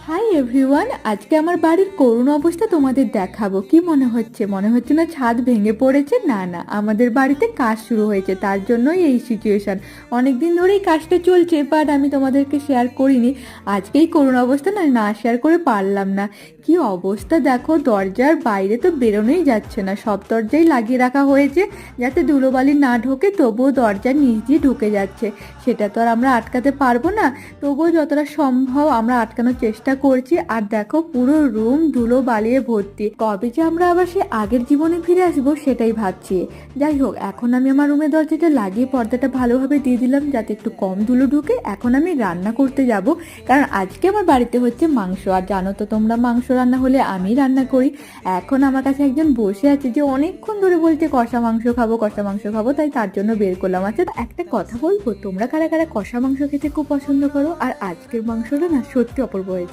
Hi everyone, আজকে আমার বাড়ির করুণ অবস্থা তোমাদের দেখাবো। কি মনে হচ্ছে না ছাদ ভেঙে পড়েছে? না না, আমাদের বাড়িতে কাজ শুরু হয়েছে, তার জন্যই এই সিচুয়েশন। অনেকদিন ধরেই কাজটা চলছে, বাট আমি তোমাদেরকে শেয়ার করিনি। আজকেই করুণ অবস্থা না না শেয়ার করে পারলাম না। কি অবস্থা দেখো, দরজার বাইরে তো বেরোনোই যাচ্ছে না, সব দরজাই লাগিয়ে রাখা হয়েছে যাতে ধুলোবালি না ঢোকে, তবুও দরজার নিচ দিয়ে ঢুকে যাচ্ছে। সেটা তো আর আমরা আটকাতে পারবো না, তবুও যতটা সম্ভব আমরা আটকানোর চেষ্টা করছি। আর দেখো পুরো রুম ধুলো বালিয়ে ভর্তি। কবে যে আমরা আবার সে আগের জীবনে ফিরে আসবো সেটাই ভাবছি। যাই হোক, এখন আমি আমার রুমের দরজাটা লাগিয়ে পর্দাটা ভালোভাবে দিয়ে দিলাম যাতে একটু কম ধুলো ঢুকে। এখন আমি রান্না করতে যাব, কারণ আজকে আমার বাড়িতে হচ্ছে মাংস। আর জানো তো তোমরা, মাংস রান্না হলে আমি রান্না করি। এখন আমার কাছে একজন বসে আছে যে অনেকক্ষণ ধরে বলছে কষা মাংস খাবো কষা মাংস খাবো, তাই তার জন্য বের করলাম। আচ্ছা, একটা কথা বলবো, তোমরা কারা কারা কষা মাংস খেতে খুব পছন্দ করো? আর আজকের মাংসটা না সত্যি অপূর্ব হয়েছে।